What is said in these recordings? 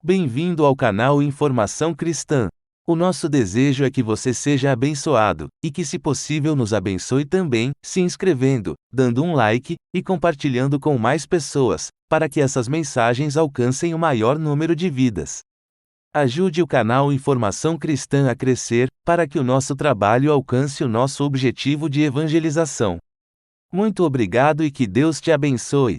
Bem-vindo ao canal Informação Cristã. O nosso desejo é que você seja abençoado, e que, se possível, nos abençoe também, se inscrevendo, dando um like, e compartilhando com mais pessoas, para que essas mensagens alcancem o maior número de vidas. Ajude o canal Informação Cristã a crescer, para que o nosso trabalho alcance o nosso objetivo de evangelização. Muito obrigado e que Deus te abençoe.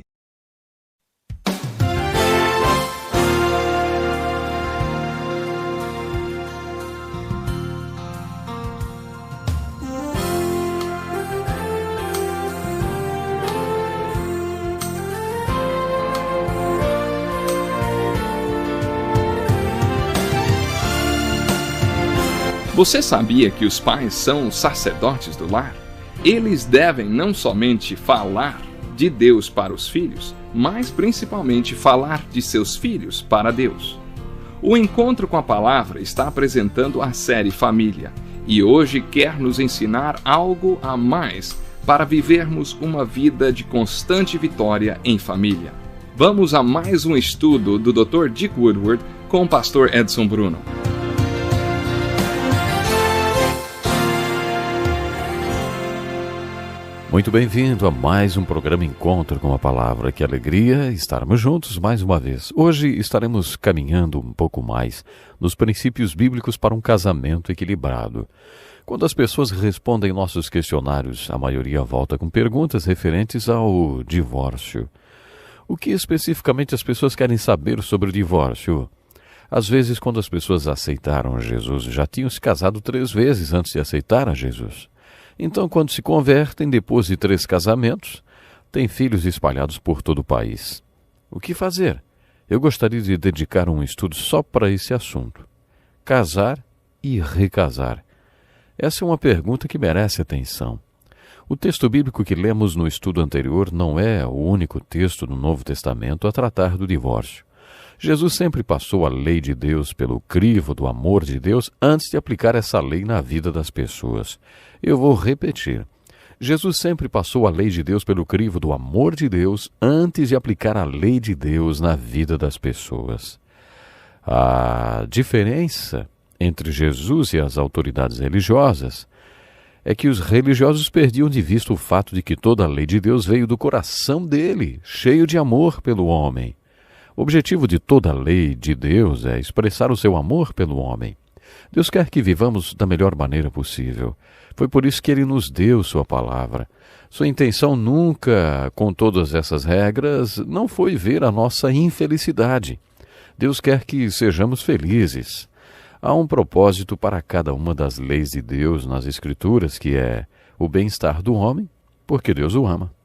Você sabia que os pais são os sacerdotes do lar? Eles devem não somente falar de Deus para os filhos, mas principalmente falar de seus filhos para Deus. O Encontro com a Palavra está apresentando a série Família e hoje quer nos ensinar algo a mais para vivermos uma vida de constante vitória em família. Vamos a mais um estudo do Dr. Dick Woodward com o pastor Edson Bruno. Muito bem-vindo a mais um programa Encontro com a Palavra. Que alegria estarmos juntos mais uma vez. Hoje estaremos caminhando um pouco mais nos princípios bíblicos para um casamento equilibrado. Quando as pessoas respondem nossos questionários, a maioria volta com perguntas referentes ao divórcio. O que especificamente as pessoas querem saber sobre o divórcio? Às vezes, quando as pessoas aceitaram Jesus, já tinham se casado 3 vezes antes de aceitar a Jesus. Então, quando se convertem, depois de 3 casamentos, têm filhos espalhados por todo o país. O que fazer? Eu gostaria de dedicar um estudo só para esse assunto. Casar e recasar. Essa é uma pergunta que merece atenção. O texto bíblico que lemos no estudo anterior não é o único texto do Novo Testamento a tratar do divórcio. Jesus sempre passou a lei de Deus pelo crivo do amor de Deus antes de aplicar essa lei na vida das pessoas. Eu vou repetir. Jesus sempre passou a lei de Deus pelo crivo do amor de Deus antes de aplicar a lei de Deus na vida das pessoas. A diferença entre Jesus e as autoridades religiosas é que os religiosos perdiam de vista o fato de que toda a lei de Deus veio do coração dele, cheio de amor pelo homem. O objetivo de toda a lei de Deus é expressar o seu amor pelo homem. Deus quer que vivamos da melhor maneira possível. Foi por isso que Ele nos deu Sua palavra. Sua intenção nunca, com todas essas regras, não foi ver a nossa infelicidade. Deus quer que sejamos felizes. Há um propósito para cada uma das leis de Deus nas Escrituras, que é o bem-estar do homem, porque Deus o ama.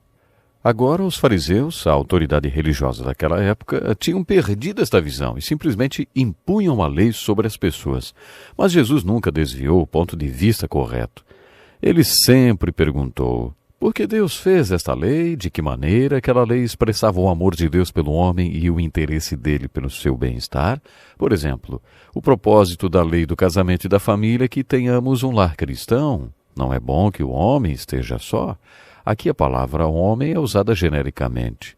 Agora, os fariseus, a autoridade religiosa daquela época, tinham perdido esta visão e simplesmente impunham a lei sobre as pessoas. Mas Jesus nunca desviou o ponto de vista correto. Ele sempre perguntou: por que Deus fez esta lei? De que maneira aquela lei expressava o amor de Deus pelo homem e o interesse dele pelo seu bem-estar? Por exemplo, o propósito da lei do casamento e da família é que tenhamos um lar cristão. Não é bom que o homem esteja só. Aqui a palavra homem é usada genericamente.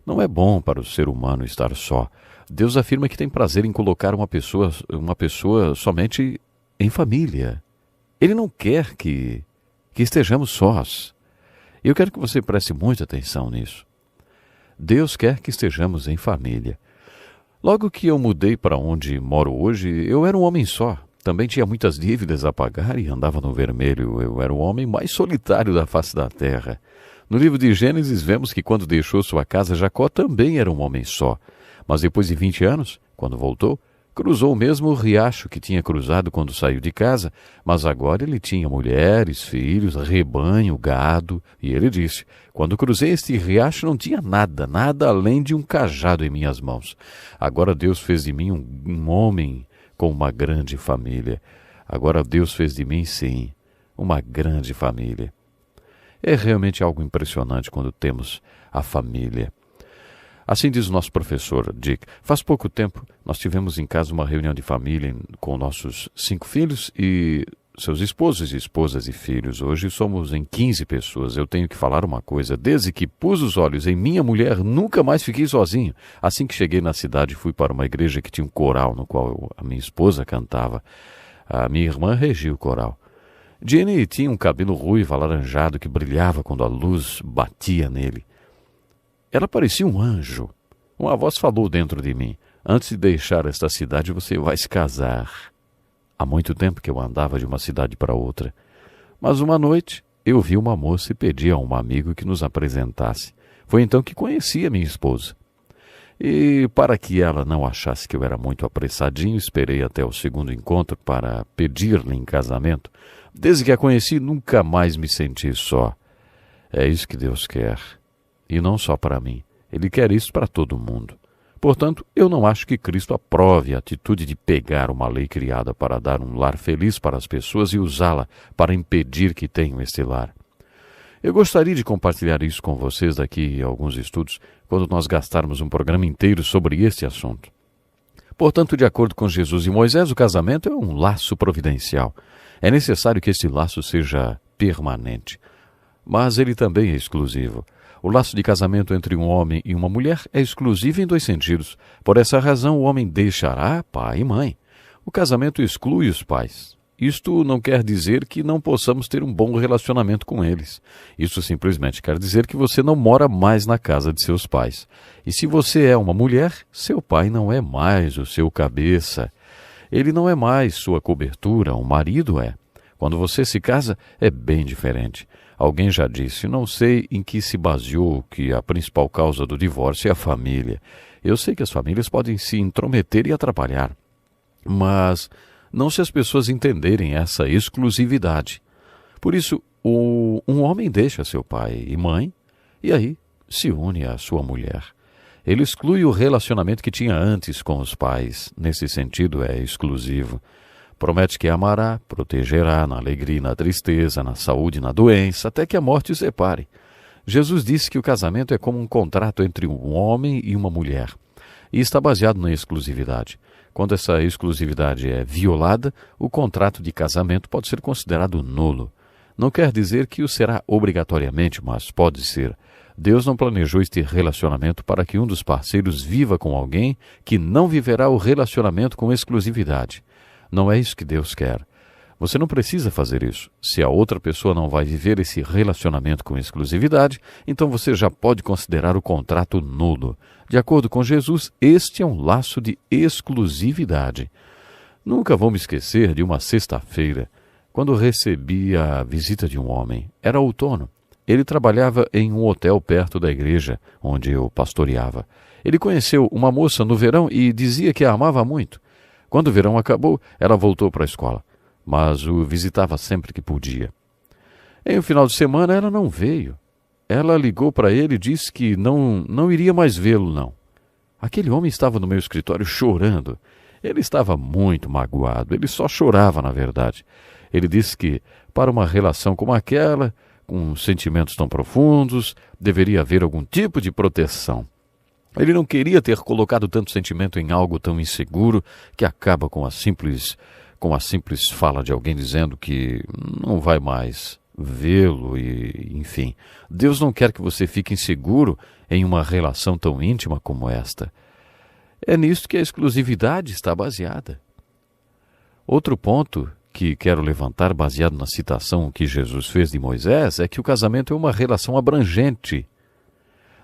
Não é bom para o ser humano estar só. Deus afirma que tem prazer em colocar uma pessoa somente em família. Ele não quer que estejamos sós. Eu quero que você preste muita atenção nisso. Deus quer que estejamos em família. Logo que eu mudei para onde moro hoje, eu era um homem só. Também tinha muitas dívidas a pagar e andava no vermelho. Eu era o homem mais solitário da face da terra. No livro de Gênesis, vemos que quando deixou sua casa, Jacó também era um homem só. Mas depois de 20 anos, quando voltou, cruzou o mesmo riacho que tinha cruzado quando saiu de casa, mas agora ele tinha mulheres, filhos, rebanho, gado. E ele disse: quando cruzei este riacho não tinha nada além de um cajado em minhas mãos. Agora Deus fez de mim um homem com uma grande família. Agora Deus fez de mim, sim, uma grande família. É realmente algo impressionante quando temos a família. Assim diz o nosso professor Dick. Faz pouco tempo nós tivemos em casa uma reunião de família com nossos 5 filhos e seus esposos e esposas e filhos. Hoje somos em 15 pessoas. Eu tenho que falar uma coisa. Desde que pus os olhos em minha mulher, nunca mais fiquei sozinho. Assim que cheguei na cidade, fui para uma igreja que tinha um coral no qual a minha esposa cantava. A minha irmã regia o coral. Jenny tinha um cabelo ruivo, alaranjado, que brilhava quando a luz batia nele. Ela parecia um anjo. Uma voz falou dentro de mim: antes de deixar esta cidade, você vai se casar. Há muito tempo que eu andava de uma cidade para outra. Mas uma noite, eu vi uma moça e pedi a um amigo que nos apresentasse. Foi então que conheci a minha esposa. E para que ela não achasse que eu era muito apressadinho, esperei até o segundo encontro para pedir-lhe em casamento. Desde que a conheci, nunca mais me senti só. É isso que Deus quer. E não só para mim. Ele quer isso para todo mundo. Portanto, eu não acho que Cristo aprove a atitude de pegar uma lei criada para dar um lar feliz para as pessoas e usá-la para impedir que tenham este lar. Eu gostaria de compartilhar isso com vocês daqui a alguns estudos, quando nós gastarmos um programa inteiro sobre este assunto. Portanto, de acordo com Jesus e Moisés, o casamento é um laço providencial. É necessário que este laço seja permanente. Mas ele também é exclusivo. O laço de casamento entre um homem e uma mulher é exclusivo em dois sentidos. Por essa razão, o homem deixará pai e mãe. O casamento exclui os pais. Isto não quer dizer que não possamos ter um bom relacionamento com eles. Isso simplesmente quer dizer que você não mora mais na casa de seus pais. E se você é uma mulher, seu pai não é mais o seu cabeça. Ele não é mais sua cobertura, o marido é. Quando você se casa, é bem diferente. Alguém já disse, não sei em que se baseou que a principal causa do divórcio é a família. Eu sei que as famílias podem se intrometer e atrapalhar. Mas não se as pessoas entenderem essa exclusividade. Por isso, um homem deixa seu pai e mãe e aí se une à sua mulher. Ele exclui o relacionamento que tinha antes com os pais. Nesse sentido, é exclusivo. Promete que amará, protegerá na alegria e na tristeza, na saúde e na doença, até que a morte os separe. Jesus disse que o casamento é como um contrato entre um homem e uma mulher. E está baseado na exclusividade. Quando essa exclusividade é violada, o contrato de casamento pode ser considerado nulo. Não quer dizer que o será obrigatoriamente, mas pode ser. Deus não planejou este relacionamento para que um dos parceiros viva com alguém que não viverá o relacionamento com exclusividade. Não é isso que Deus quer. Você não precisa fazer isso. Se a outra pessoa não vai viver esse relacionamento com exclusividade, então você já pode considerar o contrato nulo. De acordo com Jesus, este é um laço de exclusividade. Nunca vou me esquecer de uma sexta-feira, quando recebi a visita de um homem. Era outono. Ele trabalhava em um hotel perto da igreja, onde eu pastoreava. Ele conheceu uma moça no verão e dizia que a amava muito. Quando o verão acabou, ela voltou para a escola, mas o visitava sempre que podia. Em um final de semana, ela não veio. Ela ligou para ele e disse que não iria mais vê-lo, não. Aquele homem estava no meu escritório chorando. Ele estava muito magoado. Ele só chorava, na verdade. Ele disse que, para uma relação como aquela, com sentimentos tão profundos, deveria haver algum tipo de proteção. Ele não queria ter colocado tanto sentimento em algo tão inseguro que acaba com a simples fala de alguém dizendo que não vai mais vê-lo e, enfim. Deus não quer que você fique inseguro em uma relação tão íntima como esta. É nisto que a exclusividade está baseada. Outro ponto que quero levantar, baseado na citação que Jesus fez de Moisés, é que o casamento é uma relação abrangente.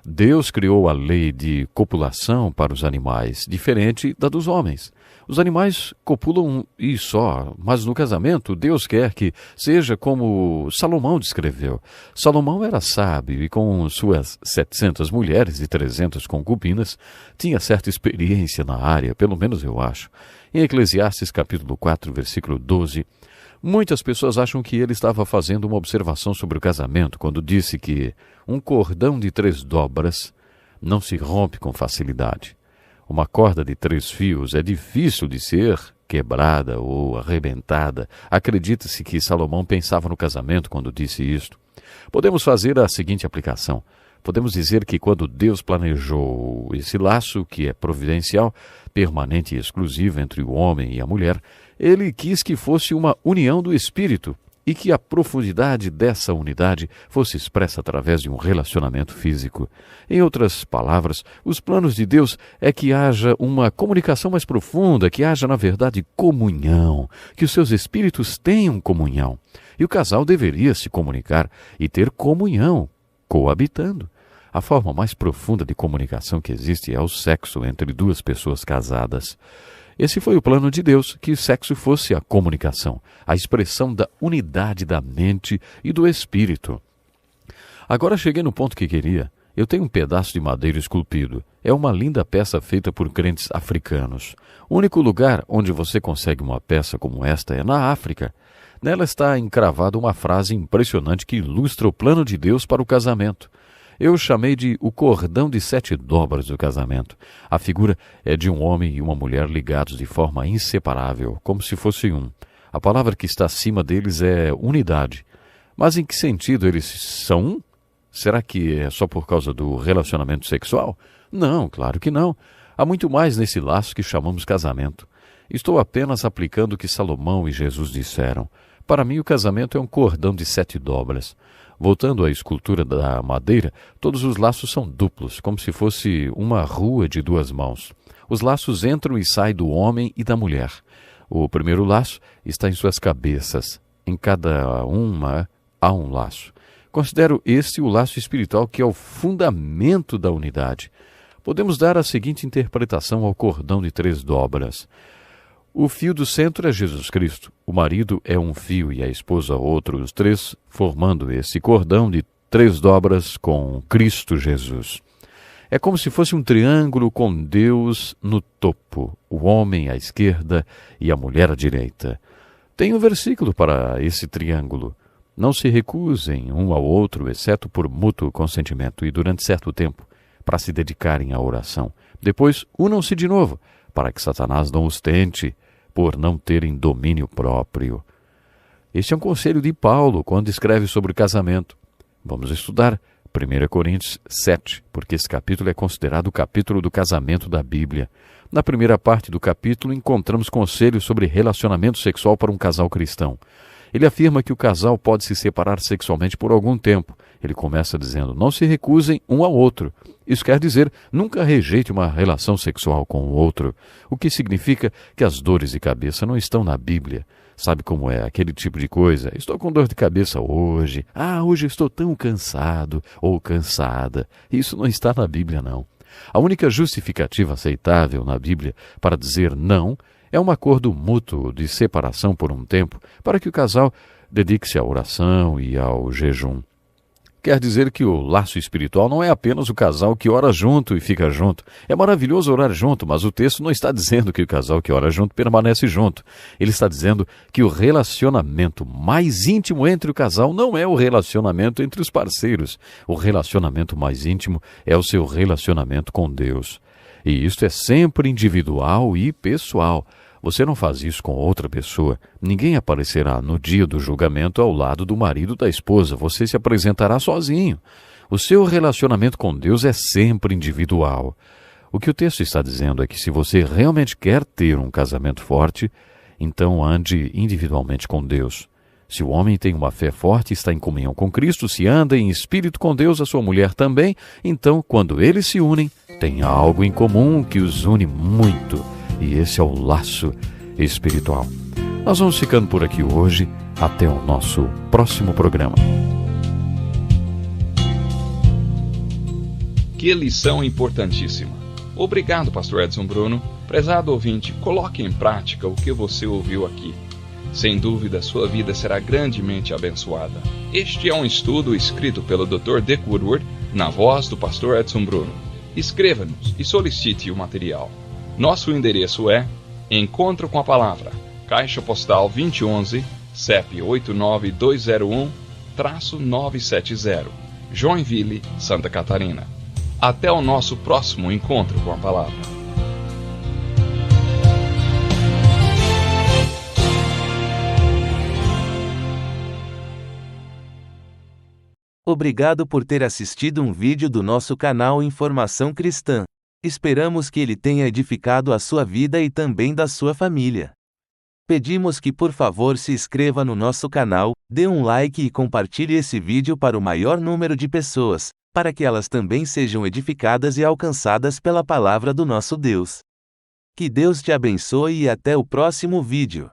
Deus criou a lei de copulação para os animais, diferente da dos homens. Os animais copulam e só, mas no casamento Deus quer que seja como Salomão descreveu. Salomão era sábio e com suas 700 mulheres e 300 concubinas tinha certa experiência na área, pelo menos eu acho. Em Eclesiastes capítulo 4, versículo 12, muitas pessoas acham que ele estava fazendo uma observação sobre o casamento quando disse que um cordão de 3 dobras não se rompe com facilidade. Uma corda de 3 fios é difícil de ser quebrada ou arrebentada. Acredita-se que Salomão pensava no casamento quando disse isto. Podemos fazer a seguinte aplicação. Podemos dizer que quando Deus planejou esse laço, que é providencial, permanente e exclusivo entre o homem e a mulher, ele quis que fosse uma união do espírito e que a profundidade dessa unidade fosse expressa através de um relacionamento físico. Em outras palavras, os planos de Deus é que haja uma comunicação mais profunda, que haja, na verdade, comunhão, que os seus espíritos tenham comunhão. E o casal deveria se comunicar e ter comunhão, coabitando. A forma mais profunda de comunicação que existe é o sexo entre duas pessoas casadas. Esse foi o plano de Deus, que o sexo fosse a comunicação, a expressão da unidade da mente e do espírito. Agora cheguei no ponto que queria. Eu tenho um pedaço de madeira esculpido. É uma linda peça feita por crentes africanos. O único lugar onde você consegue uma peça como esta é na África. Nela está encravada uma frase impressionante que ilustra o plano de Deus para o casamento. Eu chamei de o cordão de 7 dobras do casamento. A figura é de um homem e uma mulher ligados de forma inseparável, como se fosse um. A palavra que está acima deles é unidade. Mas em que sentido eles são um? Será que é só por causa do relacionamento sexual? Não, claro que não. Há muito mais nesse laço que chamamos casamento. Estou apenas aplicando o que Salomão e Jesus disseram. Para mim, o casamento é um cordão de 7 dobras. Voltando à escultura da madeira, todos os laços são duplos, como se fosse uma rua de 2 mãos. Os laços entram e saem do homem e da mulher. O primeiro laço está em suas cabeças. Em cada uma há um laço. Considero este o laço espiritual, que é o fundamento da unidade. Podemos dar a seguinte interpretação ao cordão de 3 dobras. O fio do centro é Jesus Cristo. O marido é um fio e a esposa outro, os 3 formando esse cordão de 3 dobras com Cristo Jesus. É como se fosse um triângulo com Deus no topo, o homem à esquerda e a mulher à direita. Tem um versículo para esse triângulo. Não se recusem um ao outro, exceto por mútuo consentimento e durante certo tempo, para se dedicarem à oração. Depois, unam-se de novo, para que Satanás não os tente, por não terem domínio próprio. Este é um conselho de Paulo quando escreve sobre o casamento. Vamos estudar 1 Coríntios 7, porque esse capítulo é considerado o capítulo do casamento da Bíblia. Na primeira parte do capítulo encontramos conselhos sobre relacionamento sexual para um casal cristão. Ele afirma que o casal pode se separar sexualmente por algum tempo. Ele começa dizendo, não se recusem um ao outro. Isso quer dizer, nunca rejeite uma relação sexual com o outro, o que significa que as dores de cabeça não estão na Bíblia. Sabe como é aquele tipo de coisa? Estou com dor de cabeça hoje. Hoje estou tão cansado ou cansada. Isso não está na Bíblia, não. A única justificativa aceitável na Bíblia para dizer não é um acordo mútuo de separação por um tempo para que o casal dedique-se à oração e ao jejum. Quer dizer que o laço espiritual não é apenas o casal que ora junto e fica junto. É maravilhoso orar junto, mas o texto não está dizendo que o casal que ora junto permanece junto. Ele está dizendo que o relacionamento mais íntimo entre o casal não é o relacionamento entre os parceiros. O relacionamento mais íntimo é o seu relacionamento com Deus. E isto é sempre individual e pessoal. Você não faz isso com outra pessoa. Ninguém aparecerá no dia do julgamento ao lado do marido da esposa. Você se apresentará sozinho. O seu relacionamento com Deus é sempre individual. O que o texto está dizendo é que se você realmente quer ter um casamento forte, então ande individualmente com Deus. Se o homem tem uma fé forte e está em comunhão com Cristo, se anda em espírito com Deus, a sua mulher também, então, quando eles se unem, tem algo em comum que os une muito. E esse é o laço espiritual. Nós vamos ficando por aqui hoje. Até o nosso próximo programa. Que lição importantíssima. Obrigado, Pastor Edson Bruno. Prezado ouvinte, coloque em prática o que você ouviu aqui. Sem dúvida, sua vida será grandemente abençoada. Este é um estudo escrito pelo Dr. Dick Woodward, na voz do Pastor Edson Bruno. Escreva-nos e solicite o material. Nosso endereço é Encontro com a Palavra, Caixa Postal 2011, CEP 89201-970, Joinville, Santa Catarina. Até o nosso próximo Encontro com a Palavra. Obrigado por ter assistido um vídeo do nosso canal Informação Cristã. Esperamos que ele tenha edificado a sua vida e também da sua família. Pedimos que por favor se inscreva no nosso canal, dê um like e compartilhe esse vídeo para o maior número de pessoas, para que elas também sejam edificadas e alcançadas pela palavra do nosso Deus. Que Deus te abençoe e até o próximo vídeo.